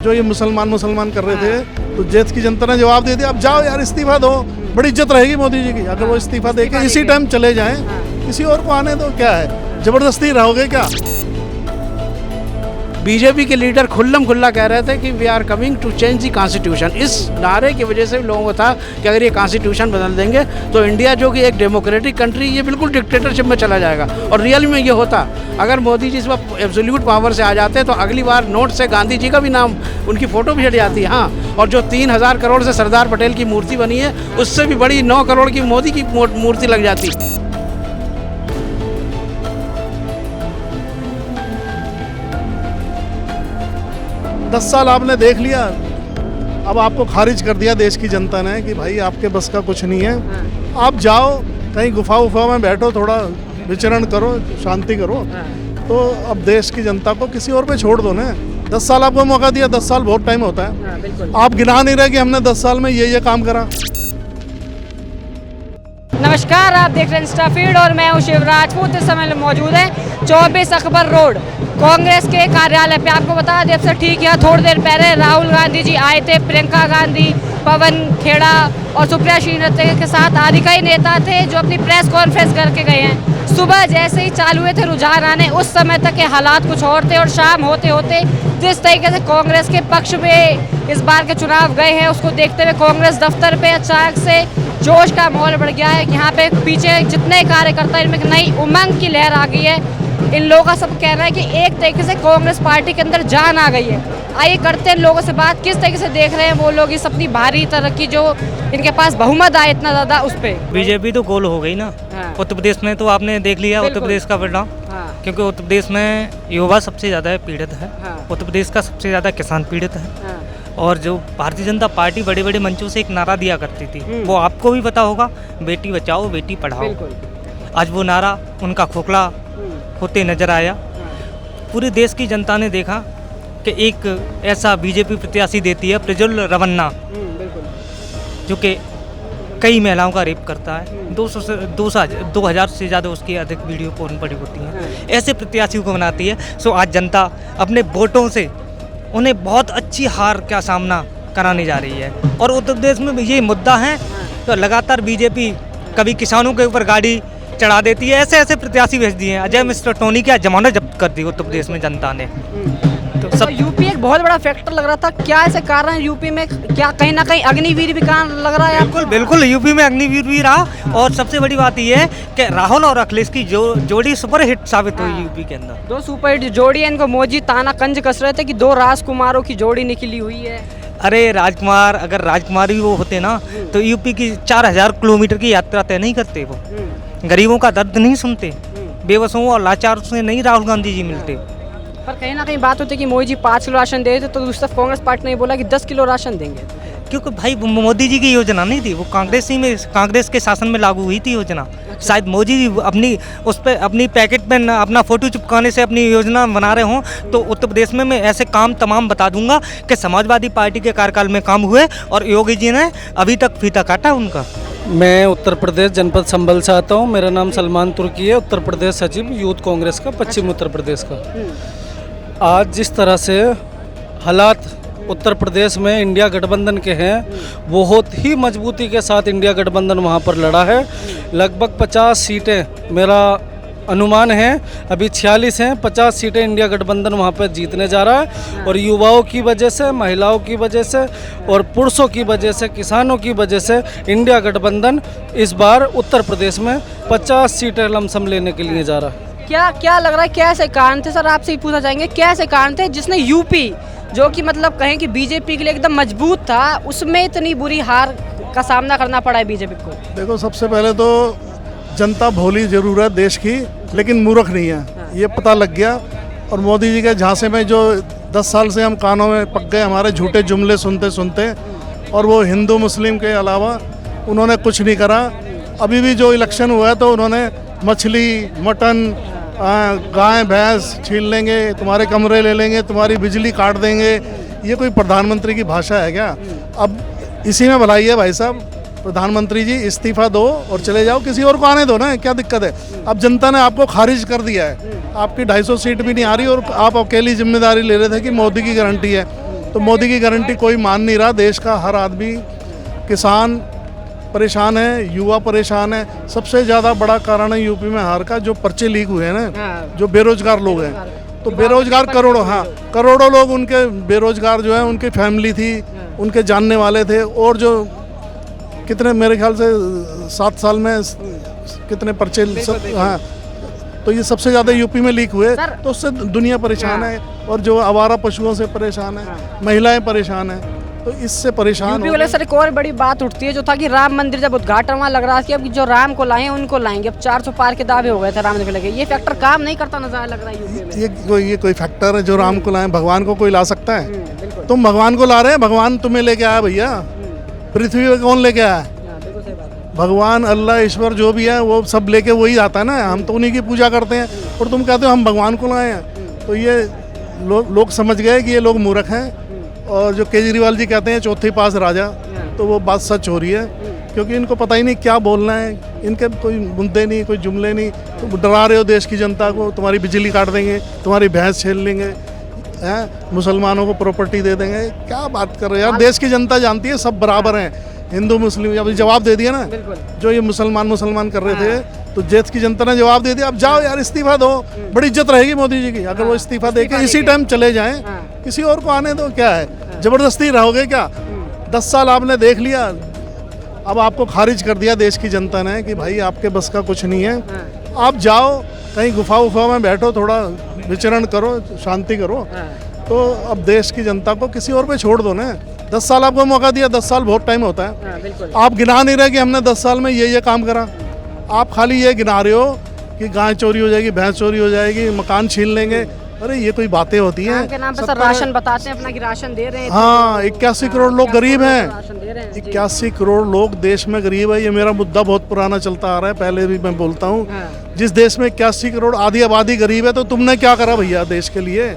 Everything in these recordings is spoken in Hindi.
जो ये मुसलमान कर रहे थे तो देश की जनता ने जवाब दे दिया, अब जाओ यार इस्तीफा दो, बड़ी इज्जत रहेगी मोदी जी की। अगर वो इस्तीफा देके इसी टाइम चले जाएं, किसी और को आने दो, क्या है जबरदस्ती रहोगे क्या? बीजेपी के लीडर खुल्लम खुल्ला कह रहे थे कि we are coming to change the constitution. इस नारे की वजह से लोगों को था कि अगर ये कॉन्स्टिट्यूशन बदल देंगे तो इंडिया जो कि एक डेमोक्रेटिक कंट्री, ये बिल्कुल डिक्टेटरशिप में चला जाएगा। और रियल में ये होता, अगर मोदी जी इस वक्त एब्सोल्यूट पावर से आ जाते तो अगली बार नोट से गांधी जी का भी नाम, उनकी फ़ोटो भी हट जाती। हाँ, और जो 3000 करोड़ से सरदार पटेल की मूर्ति बनी है, उससे भी बड़ी 9 करोड़ की मोदी की मूर्ति लग जाती। 10 साल आपने देख लिया, अब आपको खारिज कर दिया देश की जनता ने कि भाई आपके बस का कुछ नहीं है। आप जाओ कहीं गुफा में बैठो, थोड़ा विचरण करो, शांति करो। तो अब देश की जनता को किसी और पे छोड़ दो ना। 10 साल आपको मौका दिया, 10 साल बहुत टाइम होता है। आप गिना नहीं रहे कि हमने 10 साल में ये काम करा। नमस्कार, आप देख रहे हैं इंस्टा फीड और मैं हूं शिव राजपूत। इस समय मौजूद है 24 अकबर रोड कांग्रेस के कार्यालय पे। आपको बता दें, अब से ठीक यहाँ थोड़ी देर पहले राहुल गांधी जी आए थे, प्रियंका गांधी, पवन खेड़ा और सुप्रिया श्रीनाथ के साथ आदि कई नेता थे जो अपनी प्रेस कॉन्फ्रेंस करके गए हैं। सुबह जैसे ही चालू हुए थे रुझान आने, उस समय तक के हालात कुछ और थे और शाम होते होते जिस तरीके से कांग्रेस के पक्ष में इस बार के चुनाव गए हैं, उसको देखते हुए कांग्रेस दफ्तर पे अचानक से जोश का माहौल बढ़ गया है। यहाँ पे पीछे जितने कार्यकर्ता, इनमें नई उमंग की लहर आ गई है। इन लोगों का सब कहना है कि एक तरीके से कांग्रेस पार्टी के अंदर जान आ गई है। आइए करते हैं लोगों से बात, किस तरीके से देख रहे हैं वो लोग इस अपनी भारी तरक्की, जो इनके पास बहुमत आए इतना ज़्यादा, उस पर। बीजेपी तो गोल हो गई ना। उत्तर प्रदेश में तो आपने देख लिया उत्तर प्रदेश का परिणाम। क्योंकि उत्तर प्रदेश में युवा सबसे ज़्यादा पीड़ित है। उत्तर प्रदेश का सबसे ज़्यादा किसान पीड़ित है। और जो भारतीय जनता पार्टी बड़े बड़े मंचों से एक नारा दिया करती थी, वो आपको भी पता होगा, बेटी बचाओ बेटी पढ़ाओ। आज वो नारा उनका खोखला होते नजर आया। पूरे देश की जनता ने देखा कि एक ऐसा बीजेपी प्रत्याशी देती है प्रज्वल रवन्ना, जो कि कई महिलाओं का रेप करता है। 2000 से ज़्यादा उसकी अधिक वीडियो पोर्न पड़ी होती हैं। ऐसे प्रत्याशियों को बनाती है। सो आज जनता अपने वोटों से उन्हें बहुत अच्छी हार का सामना कराने जा रही है। और उत्तर प्रदेश में ये मुद्दा है तो लगातार बीजेपी कभी किसानों के ऊपर गाड़ी चढ़ा देती है। ऐसे ऐसे प्रत्याशी भेज दिए हैं। अजय मिस्टर टोनी की जमानत जब्त कर दी उत्तर प्रदेश में जनता ने। तो सब यूपी एक बहुत बड़ा फैक्टर लग रहा था। क्या ऐसे कारण है यूपी में, क्या कहीं ना कहीं अग्निवीर भी कारण लग रहा है? बिल्कुल यूपी में अग्निवीर भी रहा। और सबसे बड़ी बात ये है कि राहुल और अखिलेश की जोड़ी सुपर हिट साबित हुई यूपी के अंदर। 2 सुपर हिट जोड़ी है। इनको मोदी ताना कंज कस रहे थे कि 2 राजकुमारों की जोड़ी निकली हुई है। अरे राजकुमार, अगर राजकुमार भी वो होते ना तो यूपी की 4000 किलोमीटर की यात्रा तय नहीं करते। वो गरीबों का दर्द नहीं सुनते, बेबसों और लाचारों से नहीं राहुल गांधी जी मिलते। पर कहीं ना कहीं बात होती है कि मोदी जी 5 किलो राशन दे देते, तो दूसरी तरफ कांग्रेस पार्टी ने बोला कि 10 किलो राशन देंगे। क्योंकि भाई मोदी जी की योजना नहीं थी, वो कांग्रेस के शासन में लागू हुई थी योजना। शायद मोदी जी अपनी उस पर अपनी पैकेट में अपना फोटो चिपकाने से अपनी योजना बना रहे हों। तो उत्तर प्रदेश में मैं ऐसे काम तमाम बता दूंगा कि समाजवादी पार्टी के कार्यकाल में काम हुए और योगी जी ने अभी तक फीता काटा उनका। मैं उत्तर प्रदेश जनपद संभल से आता हूँ। मेरा नाम सलमान तुर्की है, उत्तर प्रदेश सचिव यूथ कांग्रेस का पश्चिम उत्तर प्रदेश का। आज जिस तरह से हालात उत्तर प्रदेश में इंडिया गठबंधन के हैं, बहुत ही मजबूती के साथ इंडिया गठबंधन वहाँ पर लड़ा है। लगभग 50 सीटें मेरा अनुमान है, अभी 46 हैं। 50 सीटें इंडिया गठबंधन वहाँ पर जीतने जा रहा है। और युवाओं की वजह से, महिलाओं की वजह से और पुरुषों की वजह से, किसानों की वजह से इंडिया गठबंधन इस बार उत्तर प्रदेश में 50 सीटें लमसम लेने के लिए जा रहा है। क्या लग रहा है, क्या ऐसे कारण थे? सर आपसे ही पूछना चाहेंगे, क्या ऐसे कारण थे जिसने यूपी, जो कि मतलब कहें कि बीजेपी के लिए एकदम मजबूत था, उसमें इतनी बुरी हार का सामना करना पड़ा है बीजेपी को? देखो, सबसे पहले तो जनता भोली जरूर है देश की, लेकिन मूर्ख नहीं है, ये पता लग गया। और मोदी जी के झांसे में जो 10 साल से हम कानों में पक गए, हमारे झूठे जुमले सुनते सुनते, और वो हिंदू मुस्लिम के अलावा उन्होंने कुछ नहीं करा। अभी भी जो इलेक्शन हुआ है तो उन्होंने मछली, मटन, गाय भैंस छीन लेंगे, तुम्हारे कमरे ले लेंगे, तुम्हारी बिजली काट देंगे। ये कोई प्रधानमंत्री की भाषा है क्या? अब इसी में भलाई है भाई साहब। प्रधानमंत्री जी इस्तीफा दो और चले जाओ, किसी और को आने दो ना, क्या दिक्कत है? अब जनता ने आपको खारिज कर दिया है, आपकी 250 सीट भी नहीं आ रही और आप अकेली जिम्मेदारी ले रहे थे कि मोदी की गारंटी है। तो मोदी की गारंटी कोई मान नहीं रहा। देश का हर आदमी, किसान परेशान है, युवा परेशान है। सबसे ज़्यादा बड़ा कारण है यूपी में हार का जो पर्चे लीक हुए हैं ना, जो बेरोजगार लोग हैं। तो बेरोजगार करोड़ों, हाँ करोड़ों लोग उनके बेरोजगार जो है, उनकी फैमिली थी, उनके जानने वाले थे। और जो कितने, मेरे ख्याल से 7 साल में कितने पर्चे, हाँ, तो ये सबसे ज़्यादा यूपी में लीक हुए। तो उससे दुनिया परेशान है, और जो आवारा पशुओं से परेशान है, महिलाएं परेशान हैं। तो इससे परेशान यूपी वाले सर एक और बड़ी बात उठती है जो था कि राम मंदिर जब उद्घाटन वहाँ लग रहा था कि अब जो राम को लाए उनको लाएंगे। अब 400 पार के दावे हो गए थे राम मंदिर लगे। ये फैक्टर काम नहीं करता नजर लग रहा है यूपी में। ये कोई फैक्टर है जो राम को लाए? भगवान को कोई ला सकता है? तुम भगवान को ला रहे हैं, भगवान तुम्हें लेके आया भैया। पृथ्वी पे कौन लेके आया? भगवान, अल्लाह, ईश्वर जो भी है वो सब लेके वही आता है ना। हम तो उन्हीं की पूजा करते हैं, और तुम कहते हो हम भगवान को लाए हैं। तो ये लोग समझ गए कि ये लोग मूर्ख हैं। और जो केजरीवाल जी कहते हैं चौथे पास राजा, तो वो बात सच हो रही है, क्योंकि इनको पता ही नहीं क्या बोलना है। इनके कोई मुद्दे नहीं, कोई जुमले नहीं। तो डरा रहे हो देश की जनता को, तुम्हारी बिजली काट देंगे, तुम्हारी भैंस छीन लेंगे, हैं, मुसलमानों को प्रॉपर्टी दे देंगे। क्या बात कर रहे हो यार? देश की जनता जानती है सब बराबर हैं, हिंदू मुस्लिम। अभी जवाब दे दिया ना, जो ये मुसलमान कर रहे थे, तो देश की जनता ने जवाब दे दिया। अब जाओ यार, इस्तीफा दो, बड़ी इज्जत रहेगी मोदी जी की। अगर वो इस्तीफा देके इसी टाइम चले जाएं, किसी और को आने दो, क्या है जबरदस्ती रहोगे क्या? 10 साल आपने देख लिया, अब आपको खारिज कर दिया देश की जनता ने कि भाई आपके बस का कुछ नहीं है। आप जाओ कहीं गुफा में बैठो, थोड़ा विचरण करो, शांति करो। तो अब देश की जनता को किसी और पे छोड़ दो ना। 10 साल आपको मौका दिया, 10 साल बहुत टाइम होता है। आप गिना नहीं रहे कि हमने 10 साल में ये काम करा। आप खाली ये गिना रहे हो कि गाय चोरी हो जाएगी, भैंस चोरी हो जाएगी, मकान छीन लेंगे। अरे ये कोई बातें होती हैं? के नाम पे सर राशन बताते हैं अपना कि राशन दे रहे हैं। हाँ, 81 करोड़ लोग गरीब हैं। 81 करोड़ लोग देश में गरीब है। ये मेरा मुद्दा बहुत पुराना चलता आ रहा है, पहले भी मैं बोलता हूँ। जिस देश में 81 करोड़ आधी आबादी गरीब है, तो तुमने क्या करा भैया देश के लिए?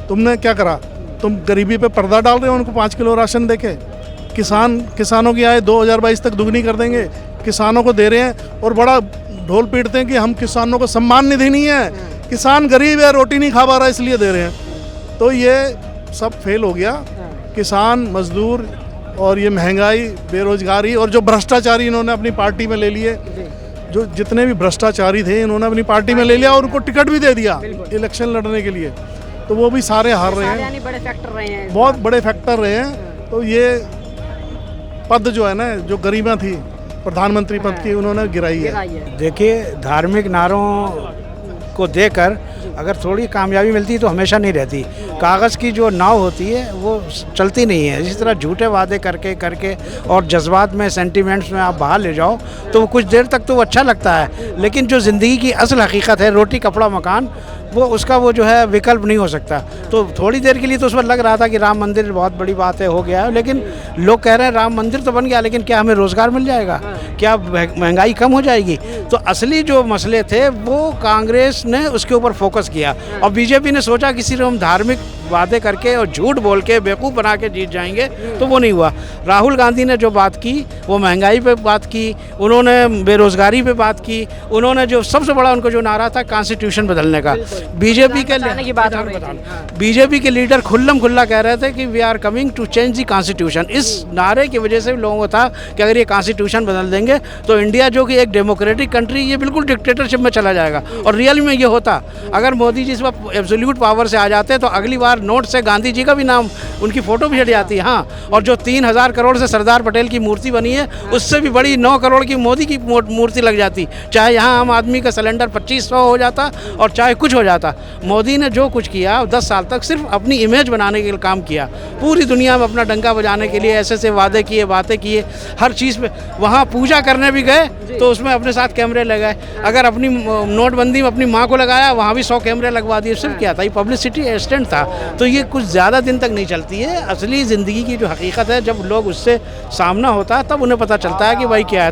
तुमने क्या करा? तुम गरीबी पे पर्दा डाल रहे हो उनको 5 किलो राशन देके। किसानों की आय 2022 तक दुगनी कर देंगे, किसानों को दे रहे हैं। और बड़ा ढोल पीटते हैं कि हम किसानों को सम्मान निधि नहीं है, किसान गरीब है, रोटी नहीं खा पा रहा इसलिए दे रहे हैं। तो ये सब फेल हो गया। किसान, मजदूर, और ये महंगाई, बेरोजगारी, और जो भ्रष्टाचारी इन्होंने अपनी पार्टी में ले लिए, जो जितने भी भ्रष्टाचारी थे इन्होंने अपनी पार्टी में ले लिया, और उनको टिकट भी दे दिया इलेक्शन लड़ने के लिए। तो वो भी सारे हार रहे हैं, बड़े फैक्टर रहे हैं, बहुत बड़े फैक्टर रहे हैं। तो ये पद जो है ना, जो गरीबा थी प्रधानमंत्री पद की, उन्होंने गिराई है। देखिए, धार्मिक नारों को देकर अगर थोड़ी कामयाबी मिलती तो हमेशा नहीं रहती। कागज़ की जो नाव होती है वो चलती नहीं है। इसी तरह झूठे वादे करके और जज्बात में, सेंटिमेंट्स में आप बाहर ले जाओ तो कुछ देर तक तो वो अच्छा लगता है, लेकिन जो ज़िंदगी की असल हकीकत है, रोटी कपड़ा मकान, वो उसका वो जो है विकल्प नहीं हो सकता। तो थोड़ी देर के लिए तो उस पर लग रहा था कि राम मंदिर बहुत बड़ी बात है, हो गया है, लेकिन लोग कह रहे हैं राम मंदिर तो बन गया, लेकिन क्या हमें रोज़गार मिल जाएगा? क्या महंगाई कम हो जाएगी? तो असली जो मसले थे वो कांग्रेस ने उसके ऊपर फोकस किया, और बीजेपी ने सोचा किसी हम धार्मिक वादे करके और झूठ बोल के बेवकूफ़ बना के जीत जाएंगे, तो वो नहीं हुआ। राहुल गांधी ने जो बात की वो महंगाई पे बात की, उन्होंने बेरोज़गारी पे बात की, उन्होंने जो सबसे बड़ा उनको जो नारा था कॉन्स्टिट्यूशन बदलने का। बीजेपी के लीडर खुल्ला कह रहे थे कि we are coming to change the constitution. इस नारे की वजह से लोगों को था कि अगर ये कॉन्स्टिट्यूशन बदल देंगे तो इंडिया जो कि एक डेमोक्रेटिक कंट्री, ये बिल्कुल डिक्टेटरशिप में चला जाएगा। और रियल में ये होता, अगर मोदी जी इस वक्त एब्सोल्यूट पावर से आ जाते तो अगली बार नोट से गांधी जी का भी नाम, उनकी फ़ोटो भी हट जाती है। हाँ, और जो 3000 करोड़ से सरदार पटेल की मूर्ति बनी है, उससे भी बड़ी 9 करोड़ की मोदी की मूर्ति लग जाती। चाहे यहाँ आम आदमी का सिलेंडर 2500 हो जाता और चाहे कुछ हो जाता। मोदी ने जो कुछ किया 10 साल तक सिर्फ अपनी इमेज बनाने के लिए काम किया, पूरी दुनिया में अपना डंका बजाने के लिए ऐसे वादे किए, बातें किए, हर चीज़ पे। वहाँ पूजा करने भी गए तो उसमें अपने साथ कैमरे लगाए। अगर अपनी नोटबंदी में अपनी माँ को लगाया, वहाँ भी 100 कैमरे लगवा दिए। सिर्फ क्या था, ये पब्लिसिटी एस्टेंट था। तो ये कुछ ज़्यादा दिन तक नहीं चलती है। असली ज़िंदगी की जो हकीकत है, जब लोग उससे सामना होता है तब उन्हें पता चलता है कि भाई क्या है।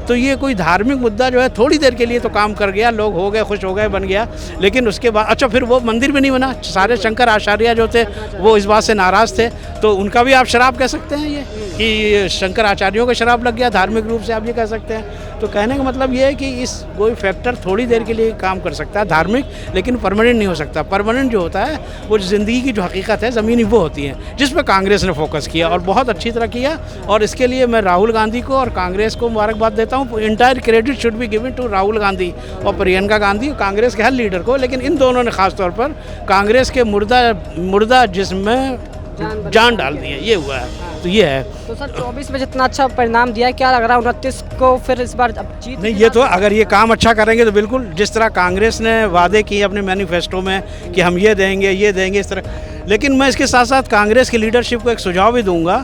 तो ये कोई धार्मिक मुद्दा जो है थोड़ी देर के लिए तो काम कर गया, लोग हो गए, खुश हो गए, बन गया, लेकिन उसके बाद अच्छा फिर वो मंदिर भी नहीं बना। सारे शंकर आचार्य जो थे वो इस बात से नाराज़ थे, तो उनका भी आप शराब कह सकते हैं ये कि शंकर आचार्यों को शराब लग गया धार्मिक रूप से, आप ये कह सकते हैं। तो कहने का मतलब ये है कि इस कोई फैक्टर थोड़ी देर के लिए काम कर सकता है धार्मिक, लेकिन परमानेंट नहीं हो सकता। परमानेंट जो होता है वो ज़िंदगी की जो हकीकत है ज़मीनी वो होती है, जिस पर कांग्रेस ने फोकस किया और बहुत अच्छी तरह किया। और इसके लिए मैं राहुल गांधी को और कांग्रेस को मुबारकबाद देता हूँ। Entire credit should be given to Rahul Gandhi और प्रियंका गांधी, कांग्रेस के हर लीडर को। लेकिन इन दोनों ने खास तौर पर कांग्रेस के मुर्दा जिस्म में जान डाल दी है, ये हुआ है। तो ये है। तो सर 24 में जितना अच्छा परिणाम दिया है, क्या लग रहा है 29 को फिर इस बार अब जीत? नहीं, ये तो अगर ये काम अच्छा करेंगे तो बिल्कुल, जिस तरह कांग्रेस ने वादे किए अपने मैनिफेस्टो में कि हम ये देंगे इस तरह। लेकिन मैं इसके साथ साथ कांग्रेस की लीडरशिप को एक सुझाव भी दूंगा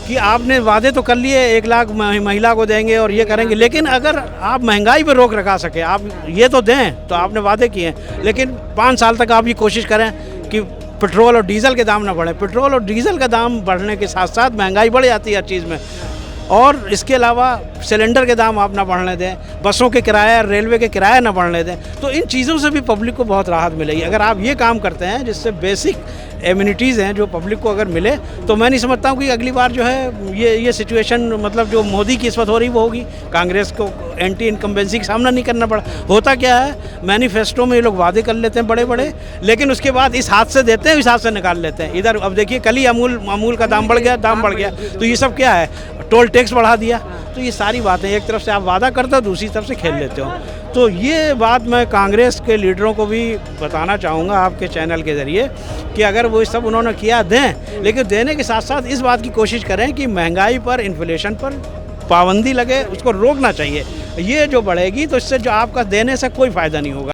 कि आपने वादे तो कर लिए 1 लाख महिला को देंगे और ये करेंगे, लेकिन अगर आप महंगाई पर रोक लगा सके, आप ये तो दें, तो आपने वादे किए हैं, लेकिन 5 साल तक आप ये कोशिश करें कि पेट्रोल और डीजल के दाम ना बढ़े। पेट्रोल और डीजल का दाम बढ़ने के साथ साथ महंगाई बढ़ जाती है हर चीज़ में। और इसके अलावा सिलेंडर के दाम आप ना बढ़ने दें, बसों के किराया, रेलवे के किराया ना बढ़ने दें। तो इन चीज़ों से भी पब्लिक को बहुत राहत मिलेगी अगर आप ये काम करते हैं, जिससे बेसिक एम्यूनिटीज़ हैं जो पब्लिक को अगर मिले। तो मैं नहीं समझता हूँ कि अगली बार जो है ये सिचुएशन, मतलब जो मोदी की इस वक्त हो रही वो होगी। कांग्रेस को एंटी इनकम्बेंसी का सामना नहीं करना पड़ा। होता क्या है, मैनिफेस्टो में ये लोग वादे कर लेते हैं बड़े बड़े, लेकिन उसके बाद इस हाथ से देते हैं, इस हाथ से निकाल लेते हैं। इधर अब देखिए, कल ही अमूल का दाम बढ़ गया। तो ये सब क्या है, टोल टैक्स बढ़ा दिया। तो ये सारी बातें, एक तरफ से आप वादा करते हो, दूसरी तरफ से खेल लेते हो। तो ये बात मैं कांग्रेस के लीडरों को भी बताना चाहूँगा आपके चैनल के ज़रिए कि अगर वो सब उन्होंने किया दें, लेकिन देने के साथ साथ इस बात की कोशिश करें कि महंगाई पर, इन्फ्लेशन पर पाबंदी लगे, उसको रोकना चाहिए। ये जो बढ़ेगी तो इससे जो आपका देने से कोई फ़ायदा नहीं होगा।